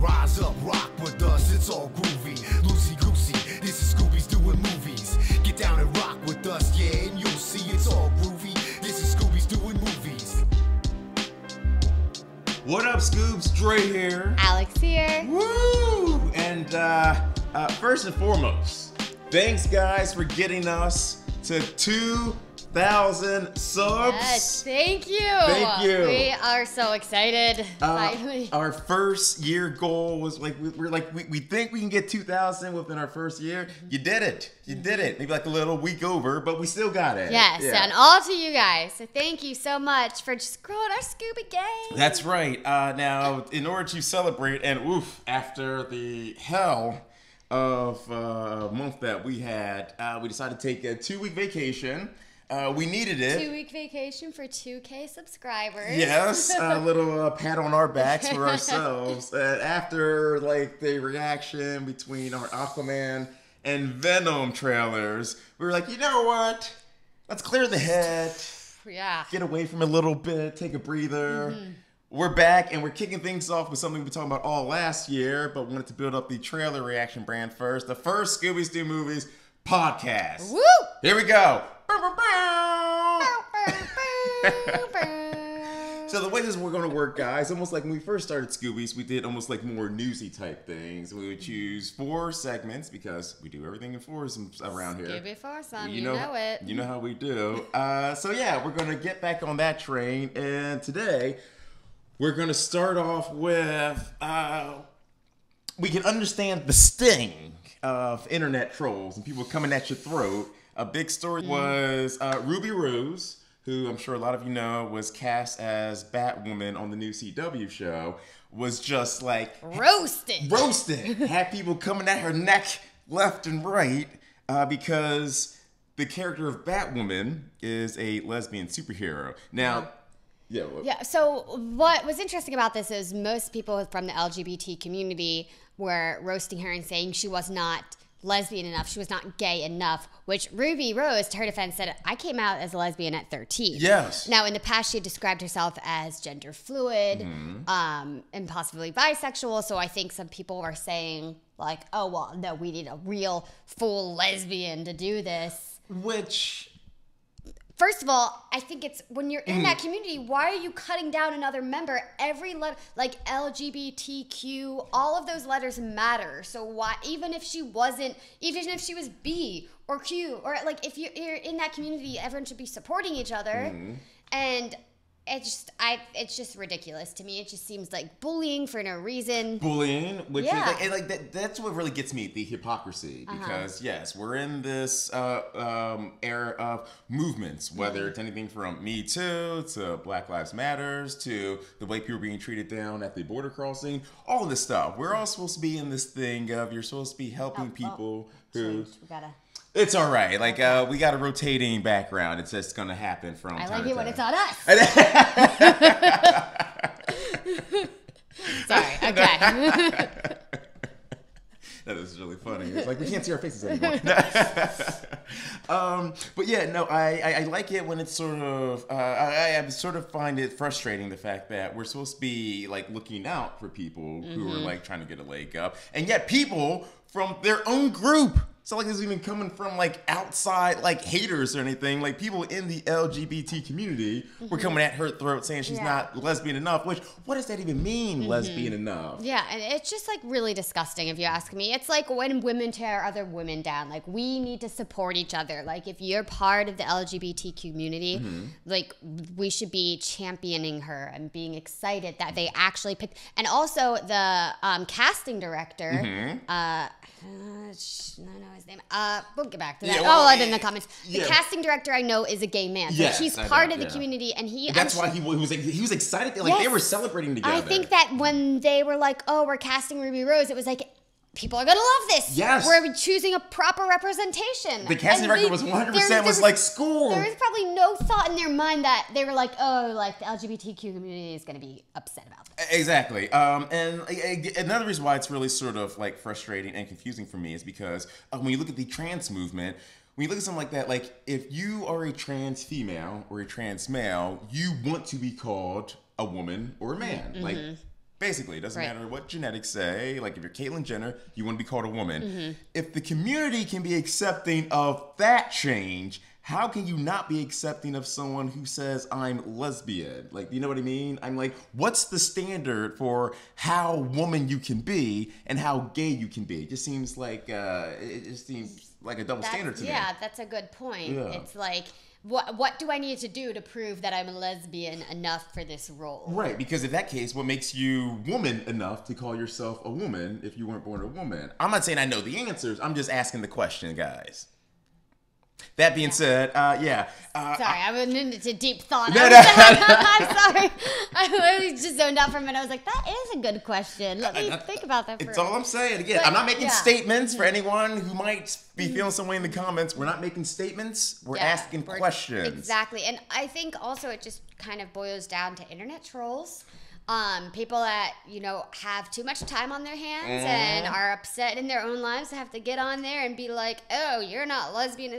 rise up, rock with us, it's all groovy. Loosey-goosey, this is Scooby's doing movies. Get down and rock with us, yeah, and you'll see it's all groovy. This is Scooby's doing movies. What up, Scoobs? Dre here. Alex here. Woo! And first and foremost, thanks guys for getting us to 2,000 subs. Yes, thank you. Thank you. We are so excited. Finally. Our first year goal was like we think we can get 2,000 within our first year. You did it. You did it. Maybe like a little week over, but we still got it. Yes, yeah. and all to you guys. So thank you so much for just growing our Scooby gang. That's right. Now, in order to celebrate, and after the hell of a month that we had, we decided to take a 2-week vacation. We needed it. 2-week vacation for 2K subscribers. Yes, a little pat on our backs for ourselves. After like the reaction between our Aquaman and Venom trailers, we were like, you know what? Let's clear the head. Yeah. Get away from it a little bit. Take a breather. Mm-hmm. We're back, and we're kicking things off with something we were talking about all last year, but wanted to build up the trailer reaction brand first. The first Scooby's Do Movies podcast. Woo! Here we go. So the way this is going to work, guys, almost like when we first started Scooby's, we did almost like more newsy type things. We would choose 4 segments because we do everything in 4s around here. Scooby foursome, you know it. You know how we do. So yeah, we're going to get back on that train, and today we're going to start off with, we can understand the sting of internet trolls and people coming at your throat. A big story was Ruby Rose, who I'm sure a lot of you know was cast as Batwoman on the new CW show, was just like... Roasted! Had people coming at her neck left and right because the character of Batwoman is a lesbian superhero. Now... Yeah, so what was interesting about this is most people from the LGBT community were roasting her and saying she was not lesbian enough, she was not gay enough, which Ruby Rose, to her defense, said, I came out as a lesbian at 13. Yes. Now, in the past, she had described herself as gender fluid, and possibly bisexual, so I think some people were saying, like, oh, well, no, we need a real, full lesbian to do this. Which... First of all, I think it's when you're in that community, why are you cutting down another member? Every letter, like LGBTQ, all of those letters matter. So why, even if she was B or Q, or like if you're in that community, everyone should be supporting each other. And it's just ridiculous to me. It just seems like bullying for no reason. Bullying, which is that's what really gets me, the hypocrisy. Because yes, we're in this era of movements, whether it's anything from Me Too to Black Lives Matters to the way people are being treated down at the border crossing, all of this stuff. We're all supposed to be in this thing of you're supposed to be helping people who... It's all right. Like, we got a rotating background. It's just going to happen from time to time. I like it when it's on us. Sorry. Okay. That is really funny. It's like we can't see our faces anymore. But yeah, no, I like it when it's sort of, I sort of find it frustrating the fact that we're supposed to be like looking out for people who are like trying to get a leg up. And yet people from their own group, it's not like this is even coming from like outside like haters or anything. Like people in the LGBT community were coming at her throat saying she's not lesbian enough, which what does that even mean, lesbian enough? Yeah, and it's just like really disgusting if you ask me. It's like when women tear other women down. Like we need to support each other. Like if you're part of the LGBT community, like we should be championing her and being excited that they actually picked. And also the casting director, I don't know his name. We'll get back to that. I'll in the comments. The casting director I know is a gay man. So he's part of the community, and that's why he was excited. Like they were celebrating together. I think that when they were like, "Oh, we're casting Ruby Rose," it was like, people are gonna love this. Yes, we're choosing a proper representation. The casting director was 100% was like school. There was probably no thought in their mind that they were like, "Oh, like the LGBTQ community is gonna be upset about this." Exactly. And another reason why it's really sort of like frustrating and confusing for me is because when you look at the trans movement, when you look at something like that, like if you are a trans female or a trans male, you want to be called a woman or a man. Like Basically, it doesn't matter what genetics say. Like, if you're Caitlyn Jenner, you want to be called a woman. Mm-hmm. If the community can be accepting of that change, how can you not be accepting of someone who says, I'm lesbian? Like, you know what I mean? I'm like, what's the standard for how woman you can be and how gay you can be? It just seems like, it just seems like a double standard to me. Yeah, that's a good point. Yeah. It's like, what do I need to do to prove that I'm a lesbian enough for this role? Right, because in that case, what makes you woman enough to call yourself a woman if you weren't born a woman? I'm not saying I know the answers. I'm just asking the question, guys. That being said, Sorry, I went into deep thought. No, I'm sorry. I literally just zoned out for a minute. I was like, that is a good question. Let me think about that for It's all I'm saying. Again, I'm not making statements for anyone who might be feeling some way in the comments. We're not making statements. We're asking questions. Exactly. And I think also it just kind of boils down to internet trolls. People that, have too much time on their hands and are upset in their own lives have to get on there and be like, oh, you're not lesbian.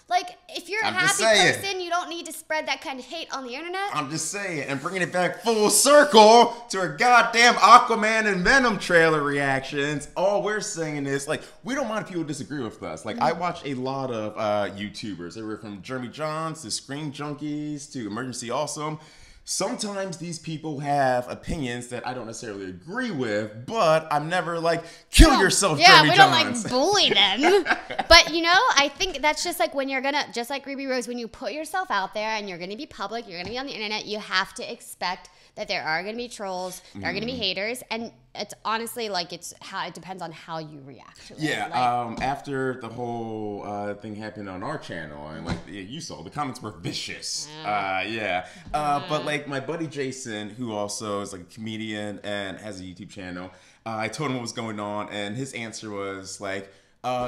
Like, if you're a happy person, you don't need to spread that kind of hate on the internet. I'm just saying, and bringing it back full circle to our goddamn Aquaman and Venom trailer reactions, all we're saying is, like, we don't mind if people disagree with us. Like, I watch a lot of YouTubers, everywhere from Jeremy Johns to Screen Junkies to Emergency Awesome. Sometimes these people have opinions that I don't necessarily agree with, but I'm never like, kill yourself, Jeremy Johns. Yeah, we don't like bully them. But, I think that's just like when you're going to, just like Ruby Rose, when you put yourself out there and you're going to be public, you're going to be on the internet, you have to expect that there are going to be trolls, there are going to be haters, and it's honestly like it depends on how you react to it. Yeah, after the whole thing happened on our channel, and like you saw, the comments were vicious. But like my buddy Jason, who also is like a comedian and has a YouTube channel, I told him what was going on, and his answer was like,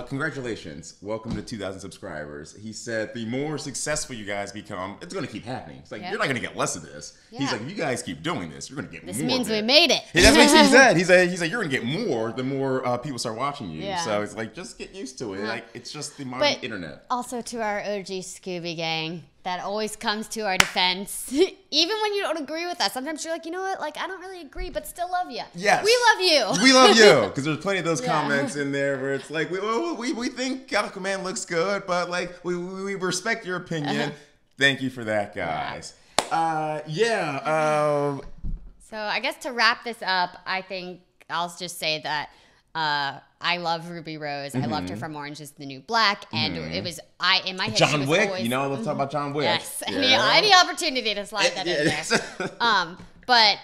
congratulations, welcome to 2,000 subscribers. He said, the more successful you guys become, it's going to keep happening. It's like, you're not going to get less of this. Yeah. He's like, if you guys keep doing this, you're going to get more. This means we made it. That's what he said. He's like, you're going to get more the more people start watching you. Yeah. So it's like, just get used to it. Like, it's just the modern internet. Also to our OG Scooby gang that always comes to our defense. Even when you don't agree with us, sometimes you're like, you know what? Like, I don't really agree, but still love you. Yes. We love you. We love you. Because there's plenty of those comments in there where it's like, we think Aquaman looks good, but like, we respect your opinion. Thank you for that, guys. So I guess to wrap this up, I think I'll just say that I love Ruby Rose. I loved her from Orange is the New Black, and it was in my head. John Wick, always, I love talking about John Wick. Yes, any opportunity to slide that in there. But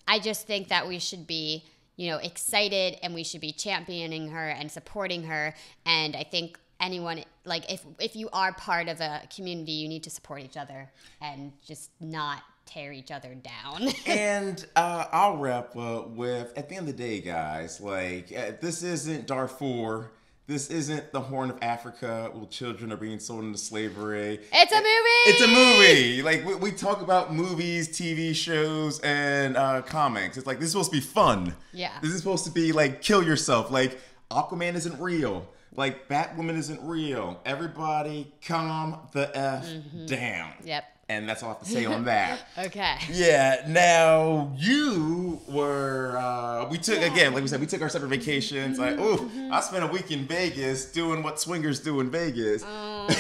I just think that we should be, excited, and we should be championing her and supporting her. And I think anyone, like, if you are part of a community, you need to support each other and just not tear each other down. And I'll wrap up with, at the end of the day, guys, like, this isn't Darfur. This isn't the Horn of Africa where children are being sold into slavery. It's a movie! It's a movie! Like, we talk about movies, TV shows, and comics. It's like, this is supposed to be fun. Yeah. This is supposed to be, like, kill yourself. Like, Aquaman isn't real. Like, Batwoman isn't real. Everybody calm the F down. Yep. And that's all I have to say on that. Okay. Yeah. Now, you were, we took, again, like we said, we took our separate vacations. Like, I spent a week in Vegas doing what swingers do in Vegas. Yours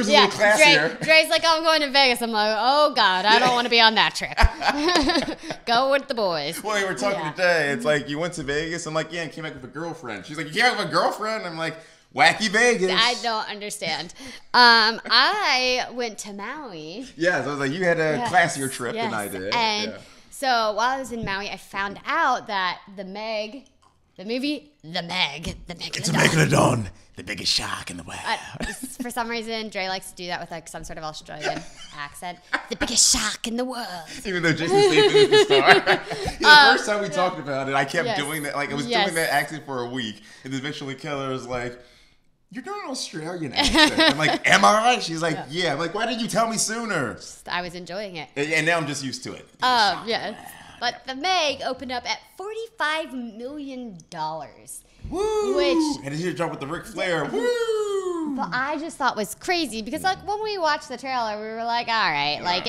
is a little classier. Dre's like, I'm going to Vegas. I'm like, oh, God, I don't want to be on that trip. Go with the boys. Well, we were talking today. It's like, you went to Vegas? I'm like, yeah, and came back with a girlfriend. She's like, you came back with a girlfriend? I'm like, wacky Vegas. I don't understand. I went to Maui. Yeah, so I was like, you had a classier trip than I did. And so while I was in Maui, I found out that the movie, The Meg. It's a megalodon, the biggest shark in the world. For some reason, Dre likes to do that with like some sort of Australian accent. The biggest shark in the world. Even though Jason Statham is the star. The first time we talked about it, I kept doing that. Like, I was doing that accent for a week. And then eventually Keller was like, you're doing an Australian accent. I'm like, am I? She's like, yeah. I'm like, why didn't you tell me sooner? I was enjoying it. And now I'm just used to it. Yeah. But The Meg opened up at $45 million. Woo! Which, and then you drop with the Ric Flair. Woo! But I just thought was crazy because, like, when we watched the trailer, we were like, all right, like,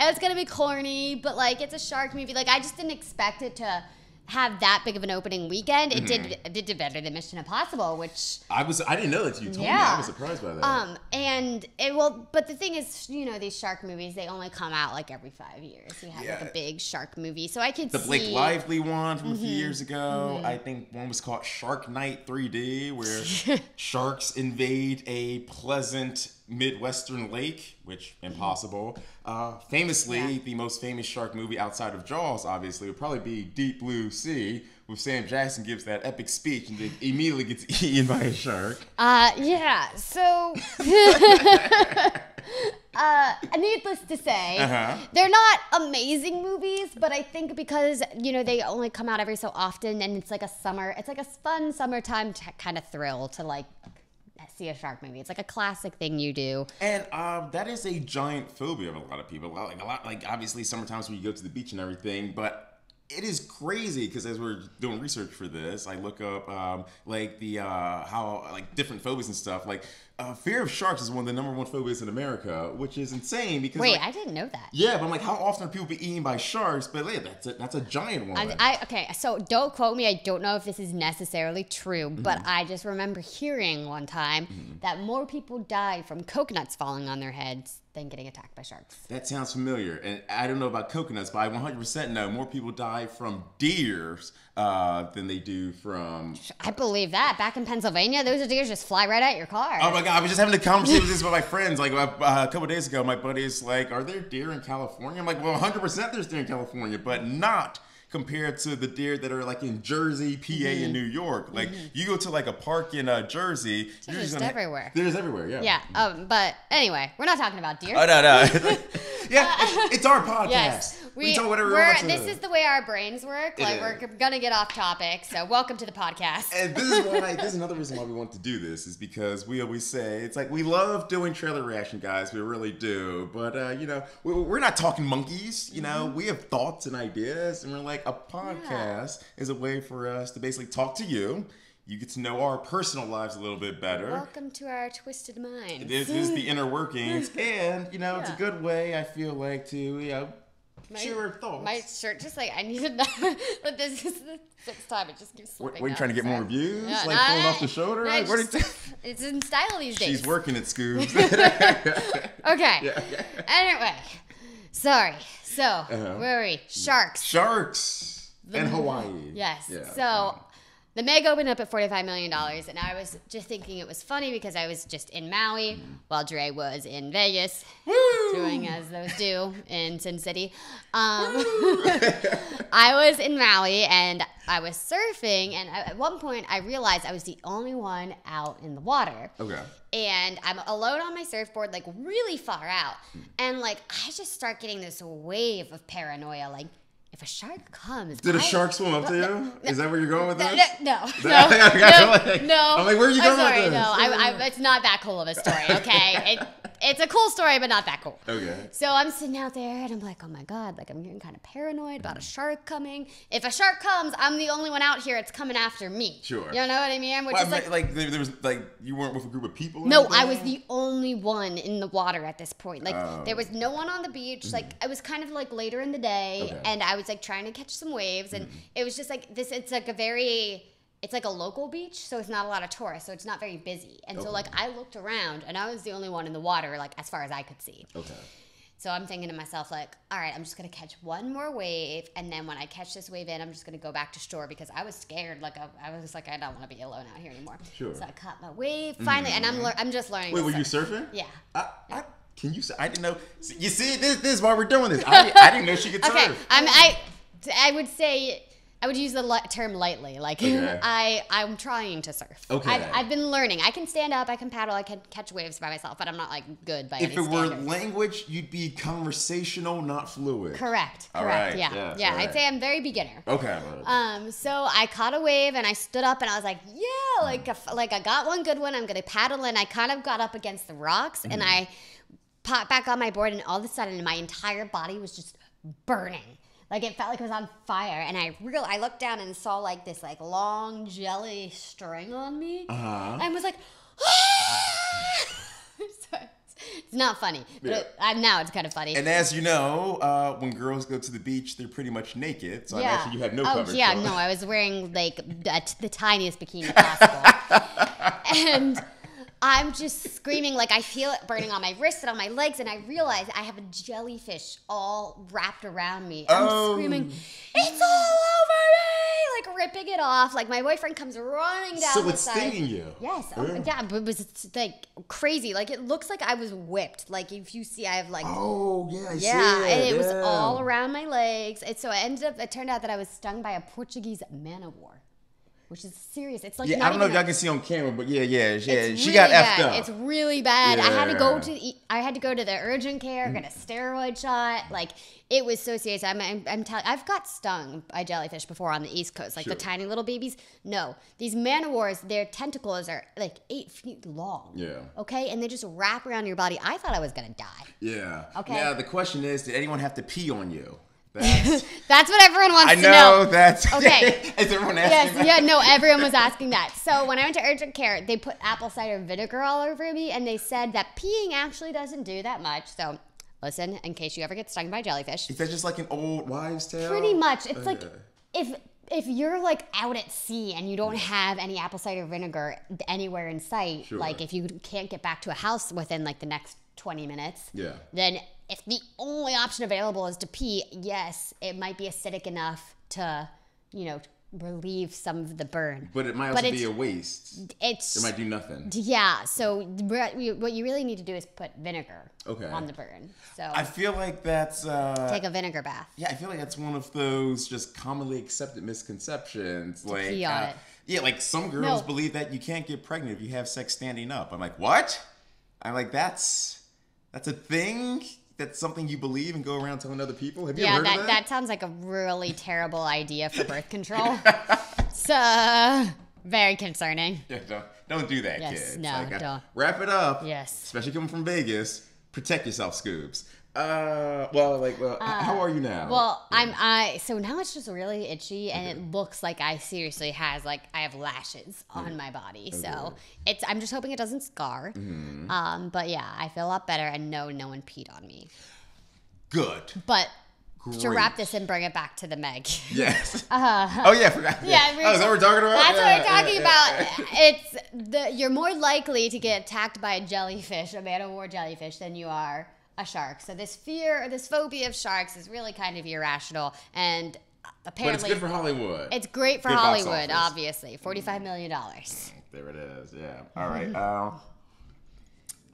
it's gonna be corny, but like it's a shark movie. Like I just didn't expect it to have that big of an opening weekend. It did better than Mission Impossible, which I didn't know that you told me. I was surprised by that. And but the thing is, you know, these shark movies, they only come out like every 5 years. You have like a big shark movie, so I could see the Blake Lively one from a few years ago. I think one was called Shark Night 3D, where sharks invade a pleasant Midwestern lake, which impossible. Famously, the most famous shark movie outside of Jaws, obviously, would probably be Deep Blue Sea, where Sam Jackson gives that epic speech and then immediately gets eaten by a shark. So needless to say, they're not amazing movies, but I think because, you know, they only come out every so often, and it's like a fun summertime kind of thrill to like see a shark movie. It's like a classic thing you do. And that is a giant phobia of a lot of people. Like obviously summertime's when you go to the beach and everything, but it is crazy because as we're doing research for this, I look up how different phobias and stuff. Like fear of sharks is one of the number one phobias in America, which is insane because I didn't know that. Yeah, but I'm like, how often are people being eaten by sharks? But yeah, that's a giant one. Okay, so don't quote me. I don't know if this is necessarily true, but I just remember hearing one time that more people die from coconuts falling on their heads than getting attacked by sharks. That sounds familiar. And I don't know about coconuts, but I 100% know more people die from deers than they do from... I believe that. Back in Pennsylvania, those deers just fly right at your car. Oh my God, I was just having a conversation with this with my friends. Like a couple days ago, my buddy is like, are there deer in California? I'm like, well, 100% there's deer in California, but not compared to the deer that are like in Jersey, PA, and New York. Like you go to like a park in Jersey, there's everywhere. There's everywhere, yeah. Yeah, but anyway, we're not talking about deer. Oh, no. Yeah, it's our podcast. Yes, we talk whatever we want to. This is the way our brains work. Like we're gonna get off topic, so welcome to the podcast. And this is another reason why we want to do this is because we always say it's like we love doing trailer reaction, guys. We really do. But you know, we're not talking monkeys. You know, we have thoughts and ideas, and we're like a podcast is a way for us to basically talk to you. You get to know our personal lives a little bit better. Welcome to our twisted minds. This is the inner workings, and you know, it's a good way. I feel like to share our thoughts. My shirt just like I need to know, but this is the 6th time it just keeps slipping. What are you trying to get more reviews? Yeah, like pulling off the shoulder? It's in style these days. She's working at Scoobs. Okay. Yeah. Anyway, sorry. So where are we? Sharks. In Hawaii. Yes. Yeah. So the Meg opened up at $45 million, and I was just thinking it was funny because I was just in Maui while Dre was in Vegas, doing as those do in Sin City. I was in Maui, and I was surfing, and at one point I realized I was the only one out in the water. Okay. And I'm alone on my surfboard, like really far out. And like I just start getting this wave of paranoia, like, if a shark comes... Did a shark swim up to you? Is that where you're going with this? No. I'm like, where are you going with this? No, it's not that cool of a story, okay? It's a cool story, but not that cool. Okay. So I'm sitting out there, and I'm like, oh my God, like I'm getting kind of paranoid about a shark coming. If a shark comes, I'm the only one out here. It's coming after me. Sure. You know what I mean? Which is like there was like you weren't with a group of people. No, I was the only one in the water at this point. Like there was no one on the beach. Like it was kind of like later in the day, and I was like trying to catch some waves, and it was just like this. It's like it's like a local beach, so it's not a lot of tourists, so it's not very busy. And so like I looked around, and I was the only one in the water, like as far as I could see. Okay. So I'm thinking to myself, like, all right, I'm just going to catch one more wave, and then when I catch this wave in, I'm just going to go back to shore because I was scared. Like, I was like, I don't want to be alone out here anymore. Sure. So I caught my wave, finally, and I'm just learning. Wait, were you surfing? Yeah. Can you say? I didn't know. You see, this is why we're doing this. I didn't know she could surf. Okay, I would say... I would use the term lightly. Like, I'm trying to surf. Okay. I've been learning. I can stand up, I can paddle, I can catch waves by myself, but I'm not, like, good by any standards. If it were language, you'd be conversational, not fluid. Correct. All right. Yeah. Right. I'd say I'm very beginner. Okay. So I caught a wave, and I stood up, and I was like, yeah, like I got one good one. I'm going to paddle, and I kind of got up against the rocks, and I popped back on my board, and all of a sudden, my entire body was just burning. Like, it felt like it was on fire, and I looked down and saw, like, this, like, long jelly string on me, and was like, ah! It's not funny, but now it's kind of funny. And as you know, when girls go to the beach, they're pretty much naked. So I imagine you had no coverage. Oh, yeah, no, I was wearing like the tiniest bikini possible. And I'm just screaming, like I feel it burning on my wrists and on my legs, and I realize I have a jellyfish all wrapped around me. I'm screaming, it's all over me, like ripping it off. Like my boyfriend comes running down the side. So it's stinging you. Yes. Yeah, but it was like crazy. Like it looks like I was whipped. Like if you see, I have like. Oh, yeah, I see it. And it was all around my legs. And so it turned out that I was stung by a Portuguese man of war. Which is serious. It's like I don't know if y'all can see on camera, but she really got bad. effed up. It's really bad. Yeah. I had to go to the urgent care, get a steroid shot. Like it was so serious. I'm telling. I've got stung by jellyfish before on the East Coast, like the tiny little babies. No, these man o' wars, their tentacles are like 8 feet long. Yeah. Okay, and they just wrap around your body. I thought I was gonna die. Yeah. Okay. Now the question is, did anyone have to pee on you? That's what everyone wants to know. I know that's okay. Is everyone asking that? Yeah, no, everyone was asking that. So when I went to urgent care, they put apple cider vinegar all over me, and they said that peeing actually doesn't do that much. So listen, in case you ever get stung by jellyfish. Is that just like an old wives' tale? Pretty much. It's like if you're like out at sea and you don't have any apple cider vinegar anywhere in sight, like if you can't get back to a house within like the next 20 minutes, then if the only option available is to pee, yes, it might be acidic enough to, relieve some of the burn. But it might also be a waste. It might do nothing. Yeah, so what you really need to do is put vinegar on the burn. So I feel like that's... take a vinegar bath. Yeah, I feel like that's one of those just commonly accepted misconceptions. To pee on it. Yeah, like some girls believe that you can't get pregnant if you have sex standing up. I'm like, what? I'm like, that's a thing? That's something you believe and go around telling other people? Have you ever heard of that? That sounds like a really terrible idea for birth control. So, very concerning. Yeah, don't do that, kids. No, like, don't. Wrap it up. Yes. Especially coming from Vegas. Protect yourself, Scoobs. How are you now? Well, so now it's just really itchy, and it looks like I seriously I have lashes on my body. So I'm just hoping it doesn't scar. But yeah, I feel a lot better, and no one peed on me. Good. But to wrap this and bring it back to the Meg. Yes. Oh yeah, I forgot. Yeah. Is that what we're talking about? That's what we're talking about. It's you're more likely to get attacked by a jellyfish, a man o' war jellyfish, than you are a shark. So this phobia of sharks is really kind of irrational, and apparently, but it's good for Hollywood. It's great for Hollywood, obviously. $45 million. There it is. Yeah. All right.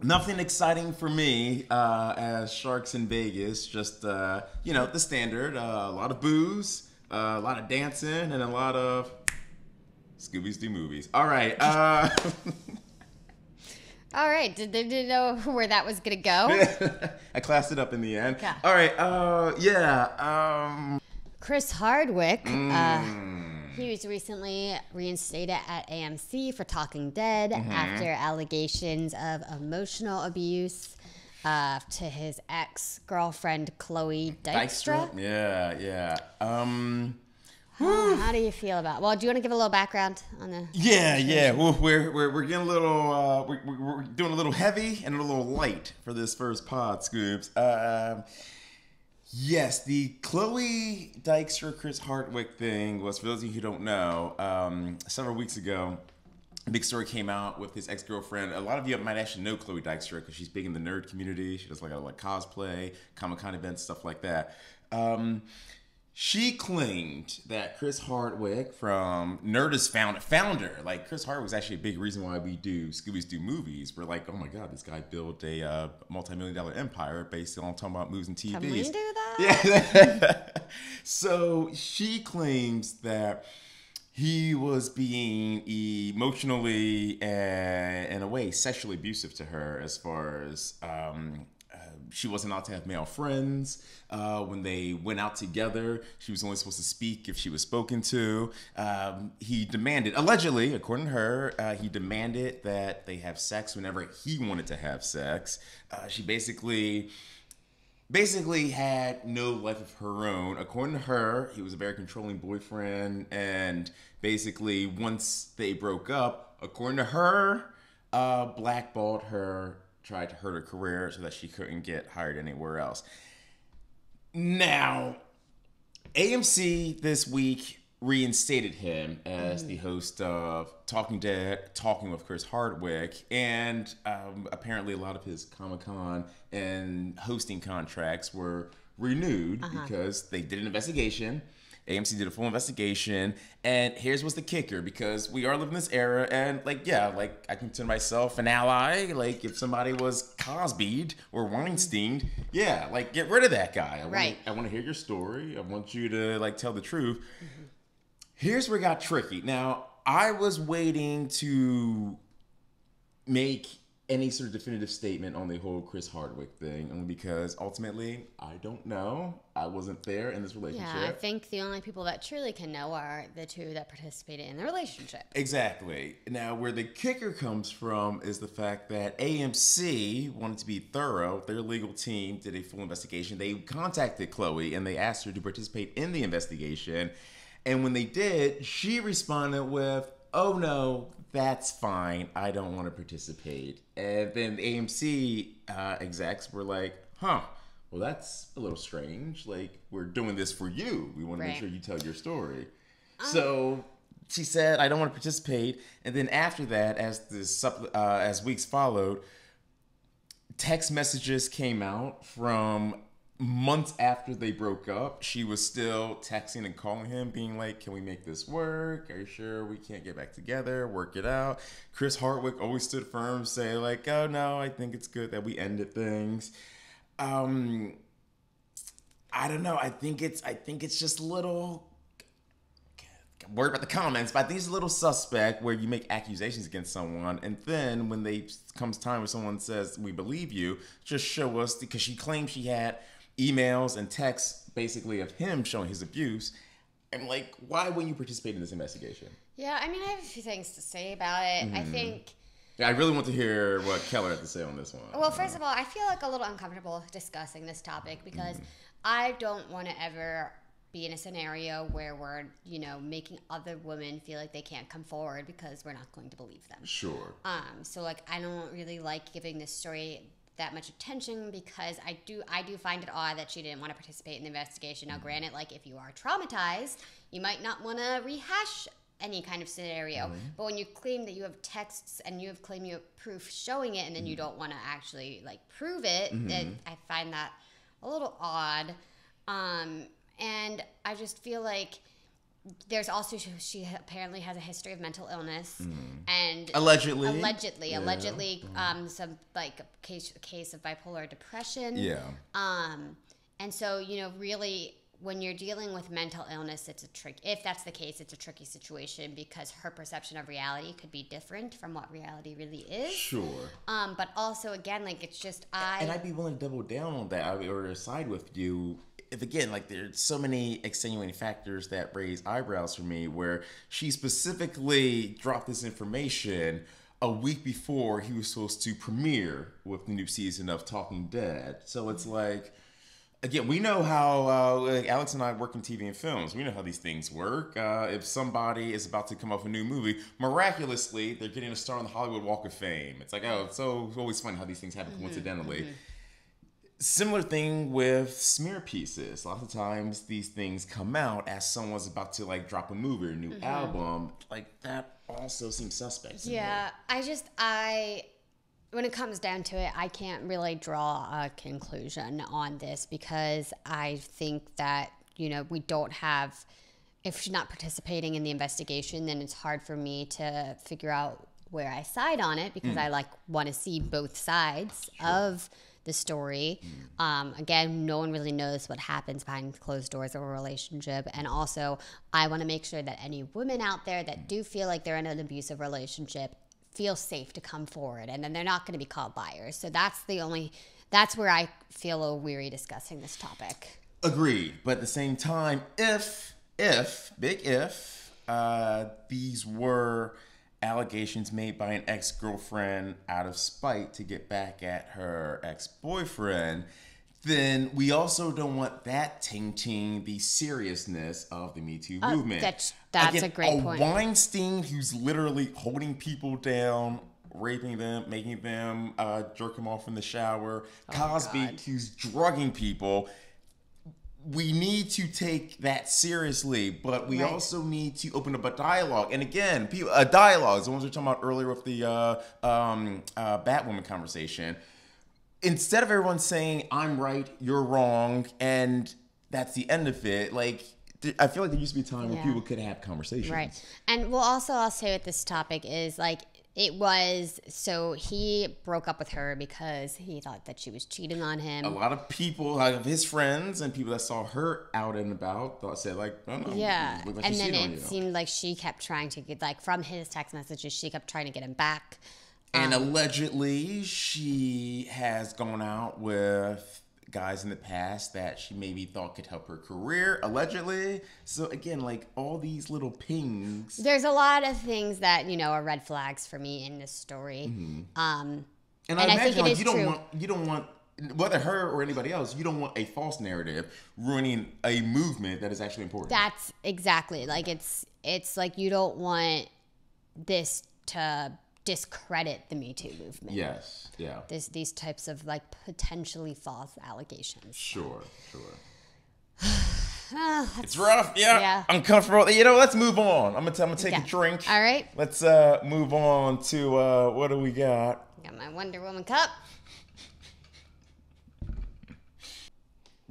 Nothing exciting for me as sharks in Vegas. Just the standard. A lot of booze, a lot of dancing, and a lot of Scooby's Do movies. All right. All right. Did you know where that was going to go? I classed it up in the end. Okay. All right. Chris Hardwick, he was recently reinstated at AMC for Talking Dead after allegations of emotional abuse to his ex-girlfriend, Chloe Dykstra. Yeah. How do you feel about? Well, do you want to give a little background on the? Yeah. Well, we're getting a little we're doing a little heavy and a little light for this first pod, Scoops. Yes, the Chloe Dykstra Chris Hardwick thing was, for those of you who don't know, several weeks ago, a big story came out with his ex-girlfriend. A lot of you might actually know Chloe Dykstra because she's big in the nerd community. She does like cosplay, Comic-Con events, stuff like that. She claimed that Chris Hardwick from Nerdist founder, like Chris Hardwick was actually a big reason why we do Scooby's Do movies. We're like, oh my God, this guy built a multi-million-dollar empire based on talking about movies and TVs. Can we do that? Yeah. So she claims that he was being emotionally and in a way sexually abusive to her, as far as she wasn't allowed to have male friends. When they went out together, she was only supposed to speak if she was spoken to. He demanded, allegedly, according to her, he demanded that they have sex whenever he wanted to have sex. She basically had no life of her own. According to her, he was a very controlling boyfriend, and basically once they broke up, according to her, blackballed her tried to hurt her career so that she couldn't get hired anywhere else. Now, AMC this week reinstated him as the host of Talking Dead, Talking with Chris Hardwick, and apparently a lot of his Comic-Con and hosting contracts were renewed because they did an investigation. AMC did a full investigation, and here's what's the kicker, because we are living this era, and I consider myself an ally. Like, if somebody was Cosby'd or Weinstein'd, get rid of that guy. I want to hear your story. I want you to tell the truth. Here's where it got tricky. Now, I was waiting to make any sort of definitive statement on the whole Chris Hardwick thing, only because ultimately, I don't know. I wasn't there in this relationship. Yeah, I think the only people that truly can know are the two that participated in the relationship. Exactly. Now, where the kicker comes from is the fact that AMC wanted to be thorough. Their legal team did a full investigation. They contacted Chloe and they asked her to participate in the investigation. And when they did, she responded with, "Oh no, that's fine. I don't want to participate." And then the AMC execs were like, "Huh, well, that's a little strange. Like, we're doing this for you. We want to make sure you tell your story." So she said, "I don't want to participate." And then after that, as weeks followed, text messages came out from months after they broke up. She was still texting and calling him, being like, "Can we make this work? Are you sure we can't get back together? Work it out." Chris Hardwick always stood firm, saying like, "Oh no, I think it's good that we ended things." I don't know. I think it's just a little. I'm worried about the comments, but I think it's a little suspect where you make accusations against someone, and then when comes time where someone says, "We believe you," just show us, because she claimed she had emails and texts basically of him showing his abuse. I'm like, why wouldn't you participate in this investigation? Yeah, I mean, I have a few things to say about it. I think... Yeah, I really want to hear what Keller had to say on this one. Well, first of all, I feel a little uncomfortable discussing this topic because I don't want to ever be in a scenario where we're, making other women feel like they can't come forward because we're not going to believe them. Sure. So I don't really like giving this story that much attention because I do find it odd that she didn't want to participate in the investigation. Now, granted, if you are traumatized, you might not want to rehash any kind of scenario. But when you claim that you have texts and you have claimed you have proof showing it, and then you don't want to actually prove it, I find that a little odd. And I just feel like there's also, she apparently has a history of mental illness and allegedly some case of bipolar depression. Yeah. And so, really, when you're dealing with mental illness, if that's the case, it's a tricky situation because her perception of reality could be different from what reality really is. Sure. But also, again, it's just And I'd be willing to double down on that or side with you. If again, there's so many extenuating factors that raise eyebrows for me, where she specifically dropped this information a week before he was supposed to premiere with the new season of Talking Dead. So it's again, we know how Alex and I work in TV and films. We know how these things work. If somebody is about to come off a new movie, miraculously, they're getting a star on the Hollywood Walk of Fame. It's it's always funny how these things happen coincidentally. Similar thing with smear pieces. A lot of times these things come out as someone's about to drop a movie or a new album. That also seems suspect. Yeah, when it comes down to it, I can't really draw a conclusion on this because I think that, we don't have, if she's not participating in the investigation, then it's hard for me to figure out where I side on it because I want to see both sides of the story. Again, no one really knows what happens behind closed doors of a relationship. And also, I want to make sure that any women out there that do feel like they're in an abusive relationship feel safe to come forward. And then they're not going to be called liars. So that's where I feel a little weary discussing this topic. Agreed. But at the same time, if these were allegations made by an ex-girlfriend out of spite to get back at her ex-boyfriend, then we also don't want that tainting the seriousness of the Me Too movement. That's a great point. Weinstein who's literally holding people down raping them, making them jerk him off in the shower. Oh, Cosby, God. who's drugging people. We need to take that seriously, but we Right. also need to open up a dialogue. And again, a dialogue, the ones we were talking about earlier with the Batwoman conversation. Instead of everyone saying, I'm right, you're wrong, and that's the end of it, like, I feel like there used to be a time where Yeah. people could have conversations. Right. And well, also I'll say with this topic is like, so he broke up with her because he thought that she was cheating on him. A lot of people, like his friends and people that saw her out and about, said like, oh no, Yeah. look like And she's then cheating on it you. seemed like she kept trying to get, like, from his text messages, she kept trying to get him back. And allegedly, she has gone out with guys in the past that she maybe thought could help her career, allegedly. So again, like all these little pings. There's a lot of things that, are red flags for me in this story. And and I I think imagine it like is you don't want whether her or anybody else, you don't want a false narrative ruining a movement that is actually important. That's exactly, like, it's like you don't want this to discredit the Me Too movement. Yes. Yeah. These types of, like, potentially false allegations. Sure. Oh, It's rough. Yeah. Yeah. Uncomfortable. Let's move on. I'm gonna take Yeah. a drink. All right. Let's move on to what do we got? Got my Wonder Woman cup.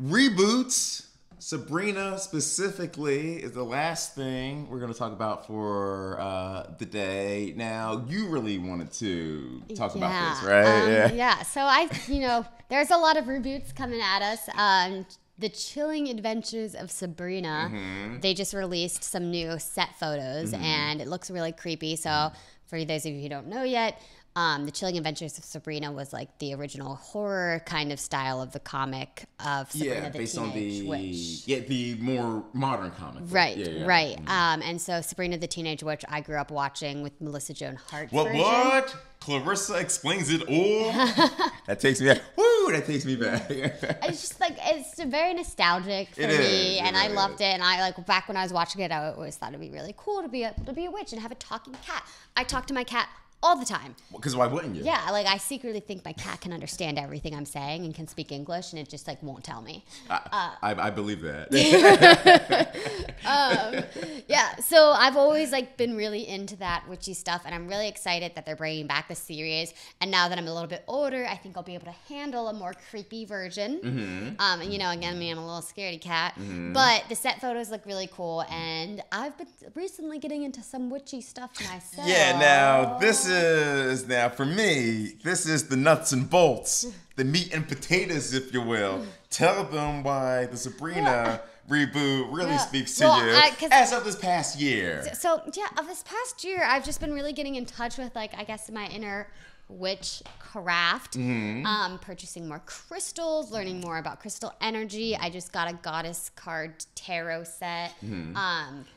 Reboots. Sabrina specifically is the last thing we're going to talk about for the day. Now, you really wanted to talk about this, right? Yeah. So there's a lot of reboots coming at us. The Chilling Adventures of Sabrina. They just released some new set photos, and it looks really creepy. So for those of you who don't know yet, The Chilling Adventures of Sabrina was like the original horror kind of style of the comic of Sabrina the based Teenage on Witch. the more modern comic. Right, Yeah. right. And so Sabrina the Teenage Witch, I grew up watching with Melissa Joan Hart's version. What? Clarissa explains it all. That takes me back. Woo! That takes me back. It's just like, it's very nostalgic for It me, is, and it I is. loved it. And I, like, back when I was watching it, I always thought it'd be really cool to be a witch and have a talking cat. I talk to my cat all the time. Because why wouldn't you? Yeah, like, I secretly think my cat can understand everything I'm saying and can speak English, and it just, like, won't tell me. I believe that. Yeah, so I've always, like, been really into that witchy stuff, and I'm really excited that they're bringing back the series. And now that I'm a little bit older, I think I'll be able to handle a more creepy version. And, again, me, I'm a little scaredy cat. But the set photos look really cool, and I've been recently getting into some witchy stuff myself. Yeah, now for me, this is the nuts and bolts, the meat and potatoes, if you will. Tell them why the Sabrina reboot really speaks to you as of this past year. So, yeah, of this past year, I've just been really getting in touch with, like, I guess my inner witch craft. Purchasing more crystals, learning more about crystal energy. I just got a goddess card tarot set.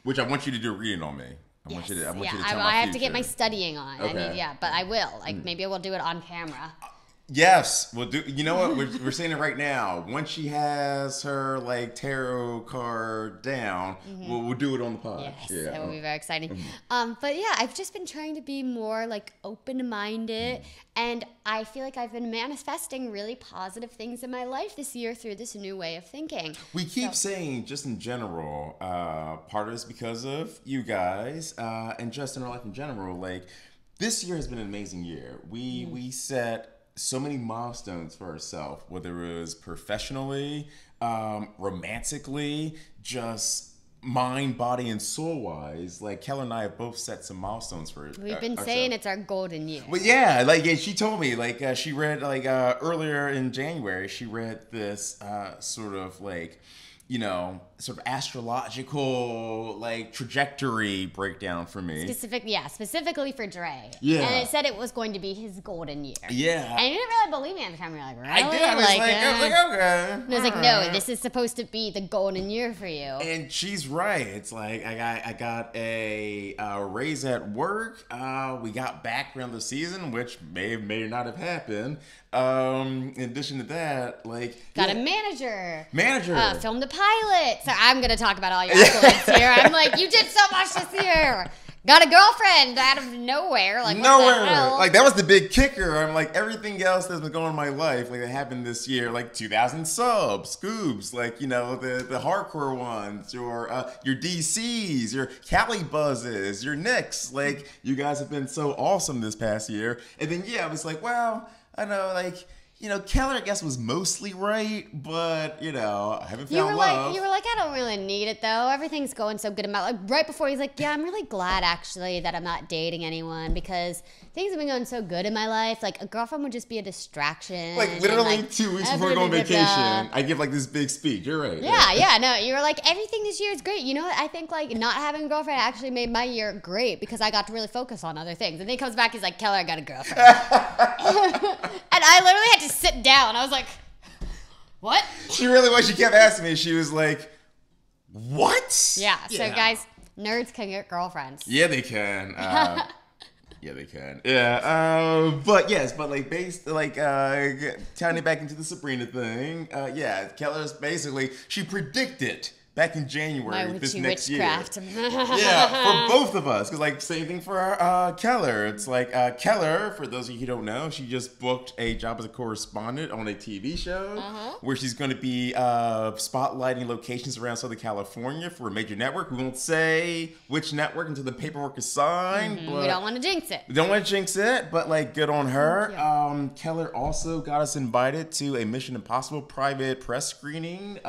Which I want you to do a reading on me. I want you to tell my I have to get my future. studying on. Okay. But I will. Like, maybe I will do it on camera. Yes, we'll do. You know what? We're saying it right now. Once she has her like tarot card down, we'll do it on the pod. Yes, Yeah. that will be very exciting. But yeah, I've just been trying to be more like open-minded, and I feel like I've been manifesting really positive things in my life this year through this new way of thinking. We keep saying, just in general, part of it's because of you guys, and just in our life in general. Like, this year has been an amazing year. We set so many milestones for ourselves, whether it was professionally, romantically, just mind, body, and soul wise. Like, Keller and I have both set some milestones for We've been saying it's our golden year. But yeah, like she told me, like she read like earlier in January, she read this sort of like, sort of astrological like trajectory breakdown for me. Specifically for Dre. Yeah. And it said it was going to be his golden year. Yeah. And you didn't really believe me at the time. You're like, really? I did. I was like, okay. And I was like, no, this is supposed to be the golden year for you. And she's right. It's like I got a raise at work. We got back around the season, which may not have happened. In addition to that, like Got a manager. Filmed a pilot. So I'm gonna talk about all your accolades here. I'm like, you did so much this year. got a girlfriend out of nowhere. Like, Nowhere. what the hell? Like, that was the big kicker. I'm like, everything else that's been going on in my life, like, that happened this year, like 2,000 subs, scoops, like, you know, the hardcore ones, your DCs, your Cali Buzzes, your Knicks. Like, you guys have been so awesome this past year. And then, yeah, I was like, well, I know, like, you know, Keller, I guess, was mostly right, but, you know, I haven't found love. You were like, I don't really need it, though. Everything's going so good in my life. Like, right before, he's like, yeah, I'm really glad, actually, that I'm not dating anyone because things have been going so good in my life. Like, a girlfriend would just be a distraction. Like, literally and, like, 2 weeks before going on vacation, I give, like, this big speech. You're right. Yeah, no, you were like, everything this year is great. You know what? I think, like, not having a girlfriend actually made my year great because I got to really focus on other things. And then he comes back, he's like, Keller, I got a girlfriend. And I literally had to sit down. I was like, what? She really was. She kept asking me. She was like, what? Yeah, so guys, nerds can get girlfriends. Yeah, they can. Yeah, they can. Yeah, but yes, but like based like tying it back into the Sabrina thing. Yeah, Keller's basically she predicted back in January this next witchcraft. year. Yeah, for both of us, because like same thing for Keller. It's like Keller. For those of you who don't know, she just booked a job as a correspondent on a TV show where she's going to be spotlighting locations around Southern California for a major network. We won't say which network until the paperwork is signed. But we don't want to jinx it. we don't want to jinx it, but like good on her. Yeah. Keller also got us invited to a Mission Impossible private press screening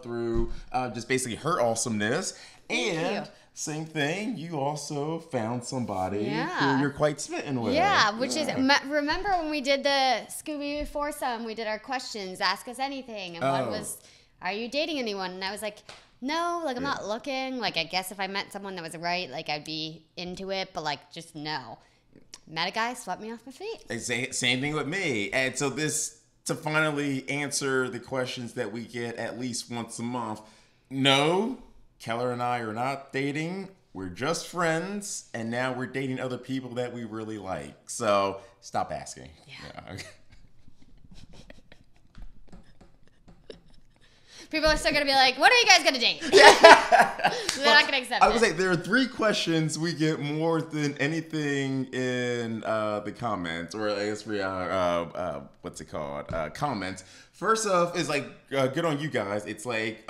through just basically her awesomeness. And same thing, you also found somebody who you're quite smitten with. Yeah, which is, remember when we did the Scooby foursome, we did our questions, ask us anything, and one was, are you dating anyone? And I was like, no, like I'm not looking. Like I guess if I met someone that was right, like I'd be into it, but like just no. Met a guy, swept me off my feet. Same thing with me. And so this, to finally answer the questions that we get at least once a month, no, Keller and I are not dating. We're just friends, and now we're dating other people that we really like. So stop asking. Yeah. People are still going to be like, when are you guys going to date? They're not going to accept it. I would say there are 3 questions we get more than anything in the comments, or I guess we what's it called? Comments. First off is like, good on you guys. It's like,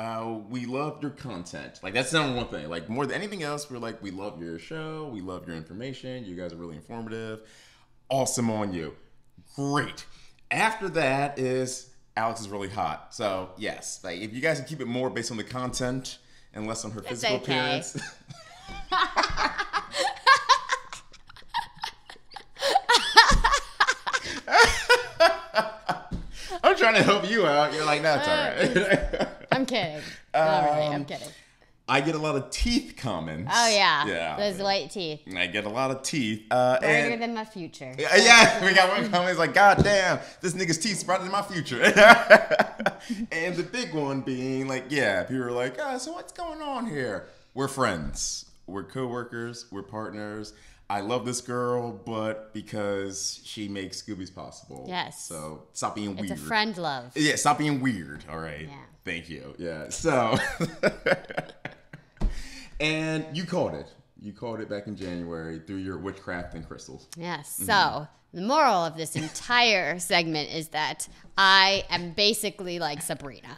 we love your content. Like, that's the number one thing. Like, more than anything else, we're like, we love your show. We love your information. You guys are really informative. Awesome on you. Great. After that is, Alex is really hot. So, yes. Like, if you guys can keep it more based on the content and less on her physical appearance. I'm trying to help you out. You're like, no, it's all right. I'm kidding. Not really. I'm kidding. I get a lot of teeth comments. Oh, yeah. Those white teeth. I get a lot of teeth. Brighter than my future. Yeah, we got one comment. It's like, God damn, this nigga's teeth's brighter than my future. And the big one being like, yeah, people are like, so what's going on here? We're friends. We're co-workers. We're partners. I love this girl, but because she makes Scoobies possible. Yes. So stop being weird. It's a friend love. Yeah, stop being weird. All right. Yeah. Thank you. Yeah. So, and you called it. You called it back in January through your witchcraft and crystals. Yes. So the moral of this entire segment is that I am basically like Sabrina.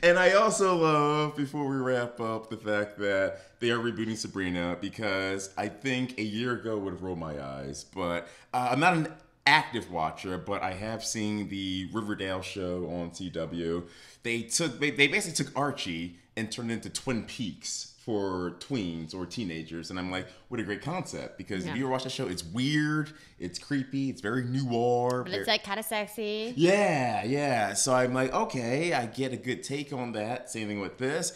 And I also love, before we wrap up, the fact that they are rebooting Sabrina, because I think a year ago would have rolled my eyes. But I'm not an active watcher, but I have seen the Riverdale show on CW. They basically took Archie and turned it into Twin Peaks for tweens or teenagers, and I'm like, what a great concept, because if you ever watch that show, it's weird, it's creepy, it's very noir, but it's like kind of sexy. Yeah. So I'm like, okay, I get a good take on that. Same thing with this.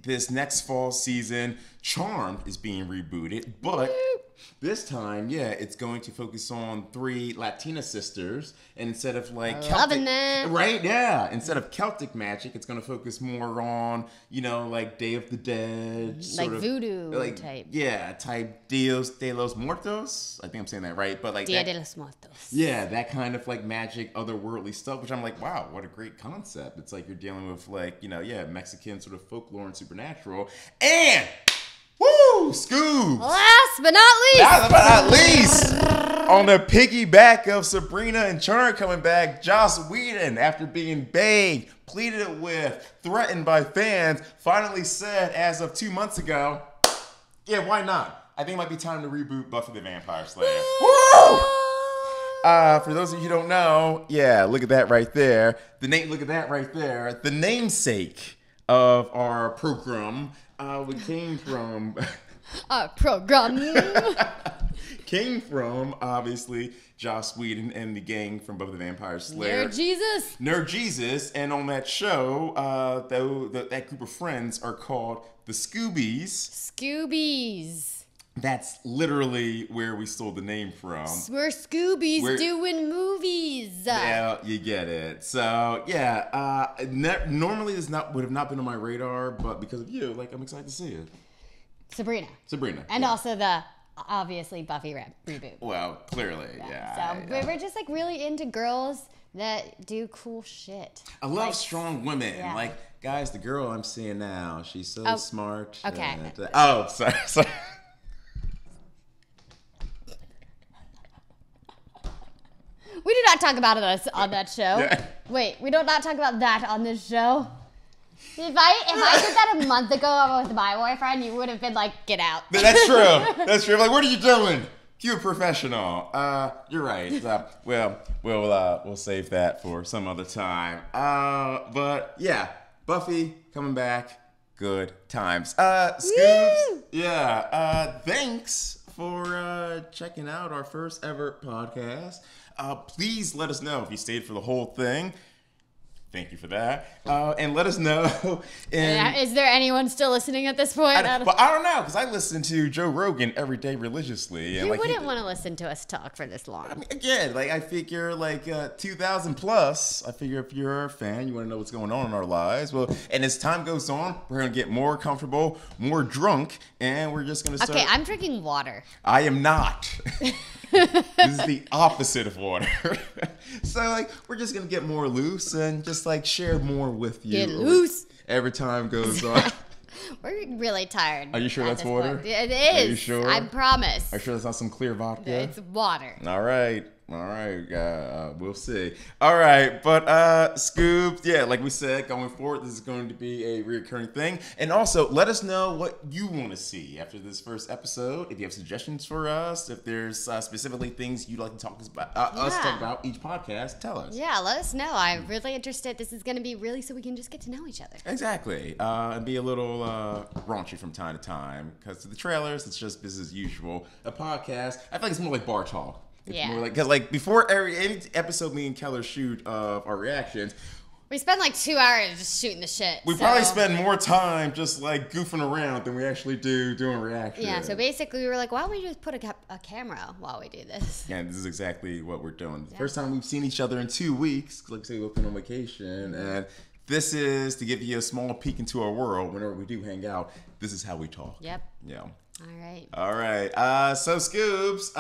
This next fall season, Charmed is being rebooted, but This time, yeah, it's going to focus on 3 Latina sisters, and instead of like Loving that. right? Yeah, instead of Celtic magic, it's going to focus more on like Day of the Dead, Like sort of, voodoo like, type. Yeah, type Dios de los Muertos. I think I'm saying that right, but like Dia that, de los Muertos. yeah, that kind of like magic, otherworldly stuff, which I'm like, wow, what a great concept. It's like you're dealing with like Mexican sort of folklore and supernatural, and woo, Scoob. Last but not least. Last but not least, on the piggyback of Sabrina and Charm coming back, Joss Whedon, after being begged, pleaded with, threatened by fans, finally said as of 2 months ago, yeah, why not? I think it might be time to reboot Buffy the Vampire Slayer. Woo! For those of you who don't know, yeah, look at that right there. Look at that right there. The namesake of our program, we came from. Our program. Came from, obviously, Joss Whedon and the gang from Buffy the Vampire Slayer. Nerd Jesus. And on that show, that group of friends are called the Scoobies. That's literally where we stole the name from. We're Scoobies doing movies. Yeah, you get it. So, yeah, normally this would have not been on my radar, but because of you, like, I'm excited to see it. Sabrina. And yeah. Also the, obviously, Buffy reboot. Well, clearly, yeah. So we're just, like, really into girls that do cool shit. I love strong women. Yeah. Like, guys, the girl I'm seeing now, she's so smart. Okay. Sorry. We do not talk about it on that show. Yeah. Wait, we do not talk about that on this show. If I did that a month ago with my boyfriend, you would have been like, get out. That's true. That's true. Like, what are you doing? Cute professional. You're right. We'll save that for some other time. But yeah, Buffy coming back. Good times. Scoobs. Yeah. Thanks for checking out our first ever podcast. Please let us know if you stayed for the whole thing. Thank you for that. And let us know. Is there anyone still listening at this point? I don't know, because I listen to Joe Rogan every day religiously. And you wouldn't want to listen to us talk for this long. I mean, again, like I figure, 2,000 plus. I figure if you're a fan, you want to know what's going on in our lives. Well, and as time goes on, we're gonna get more comfortable, more drunk, and we're just gonna start. Okay, I'm drinking water. I am not. This is the opposite of water. So, we're just going to get more loose and just, share more with you. Get loose. Every time goes on. We're really tired. Are you sure that's water? It is. Are you sure? I promise. Are you sure that's not some clear vodka? It's water. All right. We'll see. All right, but Scoop, yeah, like we said, going forward, this is going to be a recurring thing. And also, let us know what you want to see after this first episode. If you have suggestions for us, if there's specifically things you'd like to talk about, us talk about each podcast, tell us. Yeah, let us know. I'm really interested. This is going to be really so we can just get to know each other. Exactly, and be a little raunchy from time to time. Because to the trailers, it's just business as usual. A podcast, I feel like it's more like bar talk. Yeah. Because before any episode me and Keller shoot of our reactions, we spend 2 hours just shooting the shit. We probably spend more time just goofing around than we actually do doing reactions. Yeah, so basically we were like, why don't we just put a camera while we do this? Yeah, this is exactly what we're doing. The first time we've seen each other in 2 weeks, like say we've been on vacation, and this is to give you a small peek into our world. Whenever we do hang out, this is how we talk. Yep. Yeah. All right. So Scoobs,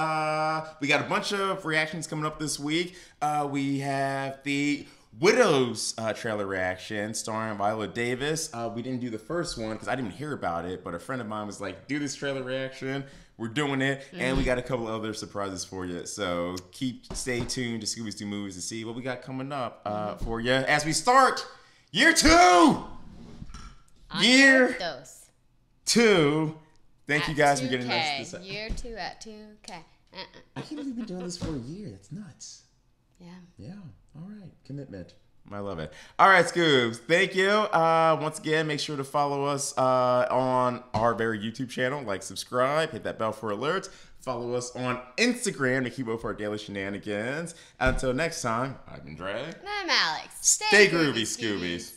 we got a bunch of reactions coming up this week. We have the Widows trailer reaction starring Viola Davis. We didn't do the first one because I didn't hear about it, but a friend of mine was like, do this trailer reaction. We're doing it, and we got a couple other surprises for you. So stay tuned to Scoobies Do Movies to see what we got coming up for you as we start year 2. Year 2. Thank you guys for getting us this. Year 2 at 2. Okay. I can't believe we've been doing this for a year. That's nuts. Yeah. Yeah. All right. Commitment. I love it. All right, Scoobs. Thank you. Once again, make sure to follow us on our very YouTube channel. Subscribe, hit that bell for alerts. Follow us on Instagram to keep up with our daily shenanigans. Until next time, I've been Dre. And I'm Alex. Stay groovy, Scoobies.